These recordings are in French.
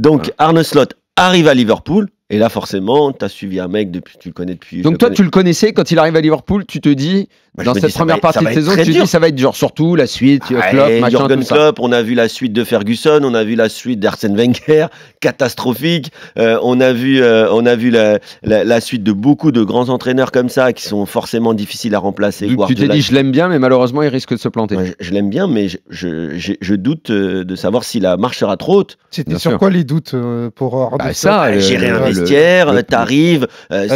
Donc Arne Slot arrive à Liverpool. Et là, forcément, tu as suivi un mec depuis, tu le connais depuis. Donc toi, tu le connaissais quand il arrive à Liverpool, tu te dis, dans cette première partie de saison, tu te dis ça va être dur. Surtout la suite, Klopp, machin, Jürgen tout ça. Klopp, on a vu la suite de Ferguson, on a vu la suite d'Arsène Wenger, catastrophique. On a vu la suite de beaucoup de grands entraîneurs comme ça qui sont forcément difficiles à remplacer. Tu t'es dit, je l'aime bien, mais malheureusement, il risque de se planter. Ouais, je l'aime bien, mais je doute de savoir si la marche sera trop haute. C'était sur quoi les doutes pour gérer un vestiaire, t'arrives.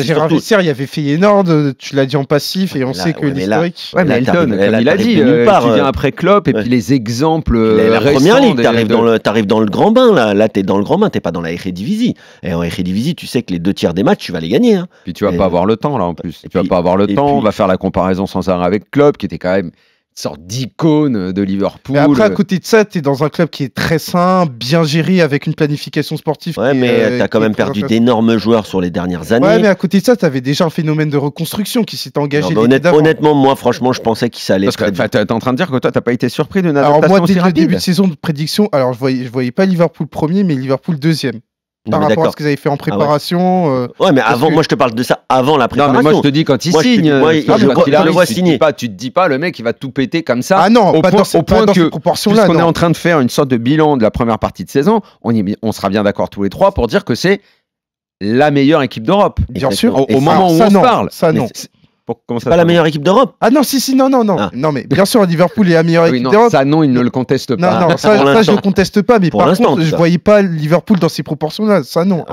Gérer un vestiaire, il y avait Feyenoord, tu l'as dit en passif, et on sait que l'historique. Ouais, mais Elton, comme il a dit, tu viens après Klopp, et puis les exemples. La première ligue, t'arrives dans le grand bain, là t'es dans le grand bain, t'es pas dans la Eredivisie. Et en Eredivisie, tu sais que les 2 tiers des matchs, tu vas les gagner. Puis tu vas pas avoir le temps, là, en plus. Tu vas pas avoir le temps, on va faire la comparaison sans arrêt avec Klopp, qui était quand même sorte d'icône de Liverpool. Mais après, à côté de ça, tu es dans un club qui est très sain, bien géré, avec une planification sportive. Ouais, mais tu as quand même perdu d'énormes joueurs sur les dernières années. Ouais, mais à côté de ça, tu avais déjà un phénomène de reconstruction qui s'est engagé. Honnêtement, moi, franchement, je pensais qu'il allait. Parce que tu es en train de dire que toi, tu n'as pas été surpris d'une adaptation aussi rapide. Alors, moi, dès le début de saison de prédiction, alors je voyais pas Liverpool premier, mais Liverpool deuxième. Par rapport à ce qu'ils avaient fait en préparation. Ouais, mais avant, moi je te parle de ça avant la préparation. Non, mais moi je te dis quand il signe. Quand il arrive, tu te dis pas le mec il va tout péter comme ça. Ah non, pas dans ces proportions-là. Puisqu'on est en train de faire une sorte de bilan de la première partie de saison, on sera bien d'accord tous les trois pour dire que c'est la meilleure équipe d'Europe. Bien sûr. Au moment où on se parle. Ça non. C'est pas la meilleure équipe d'Europe. Ah non, non, mais bien sûr, Liverpool est la meilleure équipe d'Europe. Ça, non, il ne le conteste pas. Non, ça je ne conteste pas, mais par contre, je ne voyais pas Liverpool dans ces proproportions-là. Ça, non.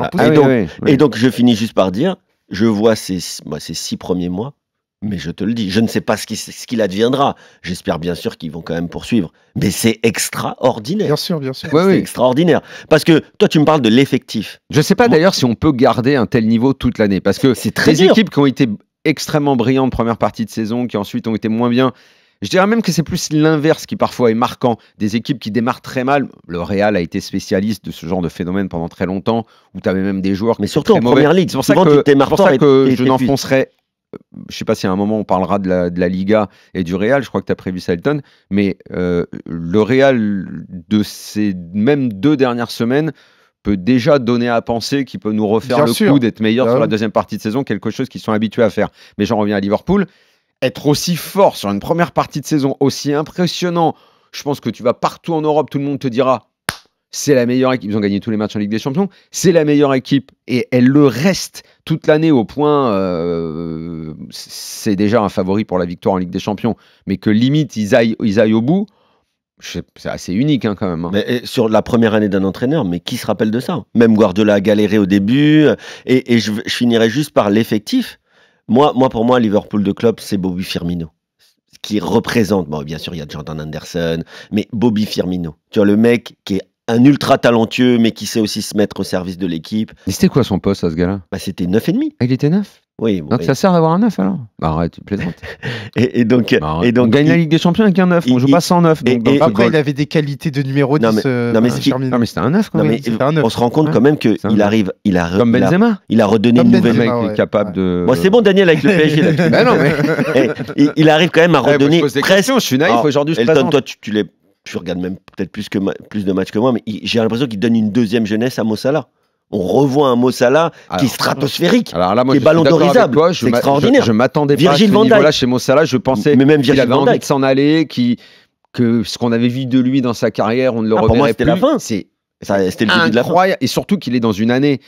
Et donc, je finis juste par dire, je vois ces 6 premiers mois, mais je te le dis, je ne sais pas ce qu'il adviendra. J'espère bien sûr qu'ils vont quand même poursuivre. Mais c'est extraordinaire. Bien sûr. C'est extraordinaire. Parce que toi, tu me parles de l'effectif. Je ne sais pas d'ailleurs si on peut garder un tel niveau toute l'année. Parce que c'est très dur. Équipes qui ont été extrêmement brillantes première partie de saison, qui ensuite ont été moins bien. Je dirais même que c'est plus l'inverse qui parfois est marquant. Des équipes qui démarrent très mal. Le Real a été spécialiste de ce genre de phénomène pendant très longtemps, où tu avais même des joueurs mais surtout en première ligue. C'est pour ça que je n'enfoncerai. Je ne sais pas si à un moment on parlera de la Liga et du Real, je crois que tu as prévu ça, Elton, mais le Real de ces même 2 dernières semaines peut déjà donner à penser qu'il peut nous refaire coup d'être meilleur sur la deuxième partie de saison, quelque chose qu'ils sont habitués à faire. Mais j'en reviens à Liverpool, être aussi fort sur une première partie de saison, aussi impressionnant, je pense que tu vas partout en Europe, tout le monde te dira c'est la meilleure équipe, ils ont gagné tous les matchs en Ligue des Champions, c'est la meilleure équipe et elle le reste toute l'année au point, c'est déjà un favori pour la victoire en Ligue des Champions, mais que limite ils aillent au bout. C'est assez unique quand même. Mais sur la première année d'un entraîneur, mais qui se rappelle de ça? Même Guardiola a galéré au début. Et je finirai juste par l'effectif. Pour moi, Liverpool de Klopp, c'est Bobby Firmino. Qui représente, bon, bien sûr, il y a Jordan Henderson, mais Bobby Firmino. Tu vois, le mec qui est un ultra talentueux, mais qui sait aussi se mettre au service de l'équipe. Et c'était quoi son poste à ce gars-là? C'était 9,5. Ah, il était 9? Oui. Donc ça sert d'avoir un 9 alors? Arrête, tu plaisantes. et donc, on gagne la Ligue des Champions avec un 9, on joue pas sans 9. Après, il avait des qualités de numéro 10. Non, mais c'était un 9 quand même. On se rend compte quand même qu'il arrive. Comme Benzema. Il a redonné une nouvelle. Le mec est capable de. Bon, c'est bon, Daniel, avec le PSG. Non, mais. Il arrive quand même à redonner. Je suis naïf aujourd'hui, je plaisante. Toi, tu regardes même peut-être plus de matchs que moi, mais j'ai l'impression qu'il donne une deuxième jeunesse à Mo Salah. On revoit un Mo Salah qui est stratosphérique, qui est ballon d'orisable. C'est extraordinaire. Je m'attendais pas à ce niveau-là chez Mo Salah. Je pensais qu'il avait envie de s'en aller, que ce qu'on avait vu de lui dans sa carrière, on ne le reverrait plus. Pour moi, c'était la fin. C'était le début de la fin. Et surtout qu'il est dans une année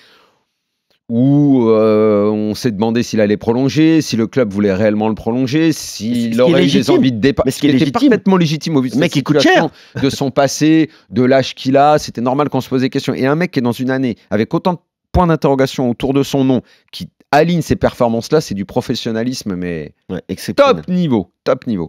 où on s'est demandé s'il allait prolonger, si le club voulait réellement le prolonger, s'il aurait eu des envies de départ. Mais ce qui était parfaitement légitime au vu de mec qui coûte cher, de son passé, de l'âge qu'il a. C'était normal qu'on se pose des questions. Et un mec qui est dans une année avec autant de points d'interrogation autour de son nom, qui aligne ces performances-là, c'est du professionnalisme, mais top niveau.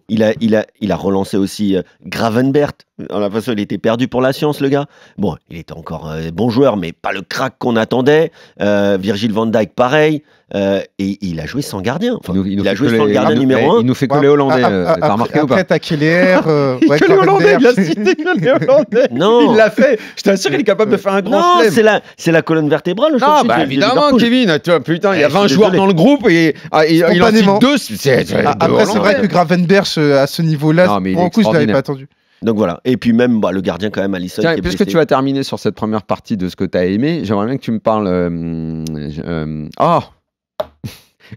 Il a relancé aussi Gravenberch. On a l'impression qu'il était perdu pour la science, le gars. Bon, il était encore bon joueur, mais pas le crack qu'on attendait. Virgil van Dijk, pareil. Et il a joué sans gardien. Enfin, il a joué sans le gardien numéro 1. Il nous fait que les Hollandais. T'as remarqué ou pas? Après, t'as Keller. Que les Hollandais, il a cité que les Hollandais. Non. Il l'a fait. Je t'assure, il est capable de faire un grand chelem. Non, c'est la colonne vertébrale. Non, bah évidemment, Kevin. Putain, il y a 20 joueurs dans le groupe et il en cite 2. Après, c'est vrai que Gravenberch, à ce niveau-là, pour le coup, je ne l'avais pas attendu. Donc voilà. Et puis même le gardien quand même, Alisson. Tiens, puisque tu vas terminer sur cette première partie de ce que tu as aimé, j'aimerais bien que tu me parles.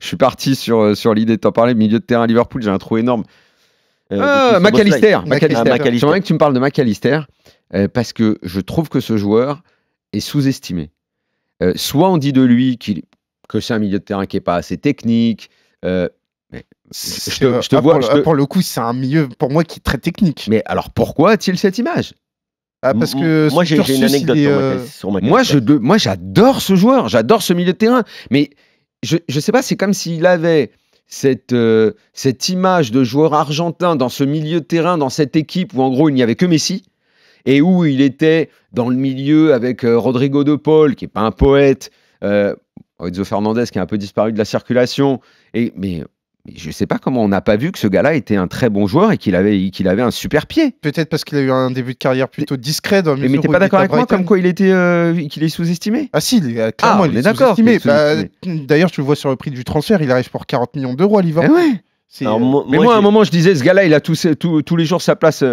Je suis parti sur l'idée de t'en parler. Milieu de terrain Liverpool, j'ai un trou énorme. McAllister. J'aimerais bien que tu me parles de McAllister parce que je trouve que ce joueur est sous-estimé. Soit on dit de lui que c'est un milieu de terrain qui n'est pas assez technique. Pour le coup, c'est un milieu pour moi qui est très technique. Mais alors pourquoi a-t-il cette image? Parce que moi j'ai une anecdote sur McAllister. Moi j'adore ce joueur, j'adore ce milieu de terrain. Mais je sais pas, c'est comme s'il avait cette image de joueur argentin dans ce milieu de terrain, dans cette équipe où en gros il n'y avait que Messi et où il était dans le milieu avec Rodrigo de Paul qui n'est pas un poète, Enzo Fernandez qui est un peu disparu de la circulation. Mais je ne sais pas comment on n'a pas vu que ce gars-là était un très bon joueur et qu'il avait un super pied. Peut-être parce qu'il a eu un début de carrière plutôt discret. Mais tu n'es pas d'accord avec moi comme quoi qu'il est sous-estimé? Ah si, clairement, il est sous-estimé. D'ailleurs, tu le vois sur le prix du transfert, il arrive pour 40 millions d'euros à Liverpool. Moi, à un moment, je disais, ce gars-là, il a tous les jours sa place...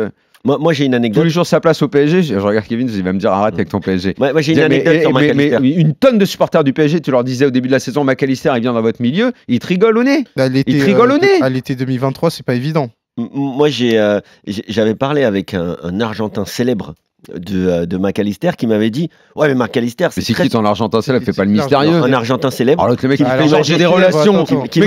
Moi j'ai une anecdote. Tous les jours sa place au PSG. Je regarde Kevin, il va me dire arrête avec ton PSG. Moi j'ai une anecdote sur McAllister. Mais une tonne de supporters du PSG, tu leur disais au début de la saison, McAllister il vient dans votre milieu, ils te rigolent au nez. Ils te rigolent au nez. À l'été 2023, c'est pas évident. Moi j'avais parlé avec un Argentin célèbre de McAllister qui m'avait dit ouais mais McAllister c'est qui ton Argentin célèbre, fait pas le mystérieux. Un Argentin célèbre. Alors le mec il fait Georges des relations, qui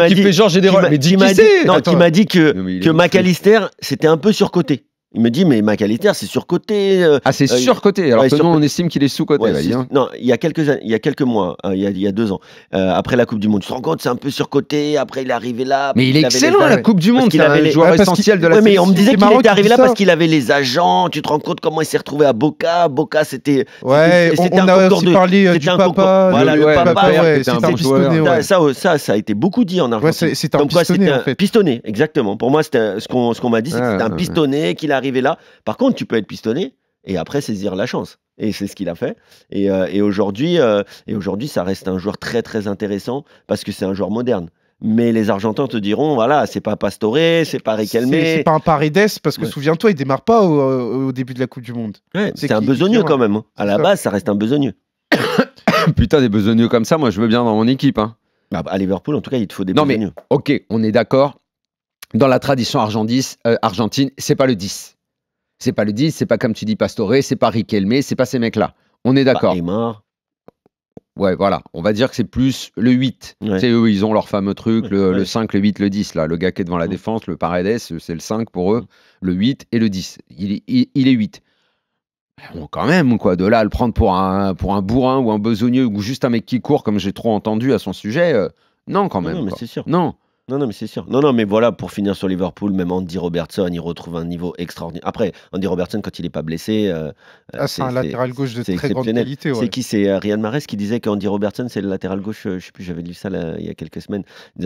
m'a dit que McAllister c'était un peu surcoté. Il me dit, mais McAllister, c'est surcoté. C'est surcoté, alors que nous, on estime qu'il est sous-coté. Non, il y a quelques mois, il y a 2 ans, après la Coupe du Monde. Tu te rends compte, c'est un peu surcoté, après il est arrivé là. Mais il est excellent à la Coupe du Monde, il avait les joueurs essentiels de la sélection. Mais on me disait qu'il était arrivé là parce qu'il avait les agents. Tu te rends compte comment il s'est retrouvé à Boca. Boca, c'était. Ouais, on a aussi parlé du papa. Voilà, le papa, c'était un pistonné. Ça a été beaucoup dit en Argentine. C'était un pistonné, en fait. Pistonné, exactement. Pour moi, ce qu'on m'a dit, c'est que c'était un pistonné, qu'il arrivé là. Par contre, tu peux être pistonné et après saisir la chance. Et c'est ce qu'il a fait. Et aujourd'hui, ça reste un joueur très très intéressant parce que c'est un joueur moderne. Mais les Argentins te diront, voilà, c'est pas Pastore, c'est pas Riquelme. C'est pas un Paredes parce que souviens-toi, il démarre pas au début de la Coupe du Monde. Ouais, c'est un besogneux quand même. À la base, ça reste un besogneux. Putain, des besogneux comme ça, moi je veux bien dans mon équipe. Hein. À Liverpool, en tout cas, il te faut des besogneux. Mais, ok, on est d'accord. Dans la tradition argentine, c'est pas le 10. C'est pas le 10, c'est pas comme tu dis Pastore, c'est pas Riquelme, c'est pas ces mecs-là. On est d'accord. Neymar. Ouais, voilà. On va dire que c'est plus le 8. Ouais. Tu sais, eux, ils ont leur fameux truc, le 5, le 8, le 10. Là. Le gars qui est devant la défense, le Paredes, c'est le 5 pour eux, le 8 et le 10. Il est 8. Bon, quand même, quoi. De là à le prendre pour un bourrin ou un besogneux ou juste un mec qui court, comme j'ai trop entendu à son sujet, non, quand même. Non, mais c'est sûr. Non. Non, mais c'est sûr. Non, mais voilà, pour finir sur Liverpool, même Andy Robertson, il retrouve un niveau extraordinaire. Après, Andy Robertson, quand il n'est pas blessé... c'est un latéral gauche de très grande qualité. Ouais. C'est qui? C'est Riyad Mahrez qui disait qu'Andy Robertson, c'est le latéral gauche, je ne sais plus, j'avais lu ça il y a quelques semaines.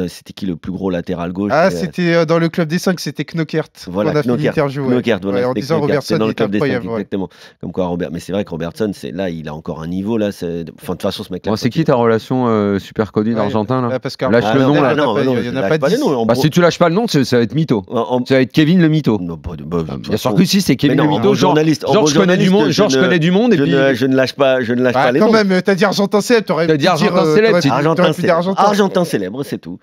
C'était qui le plus gros latéral gauche? C'était dans le club des 5, c'était Knockert. Voilà, on a fait l'interview. Voilà, en disant Robertson, dans le club des 5, incroyable. Exactement. Comme quoi, mais c'est vrai que Robertson, là, il a encore un niveau. Là, enfin, de toute façon, ce mec-là... C'est qui ta relation super connue d'Argentin? Lâche le nom, là. Il n'y en a pas 10. Tu lâches pas le nom, ça va être mytho. Ça va être Kevin le mytho. Bien sûr que si, c'est Kevin le mytho. Georges connaît du monde. Georges connaît du monde. Je ne lâche pas les noms. Quand même, t'as dit Argentin célèbre, t'aurais pu dire Argentin célèbre, c'est tout.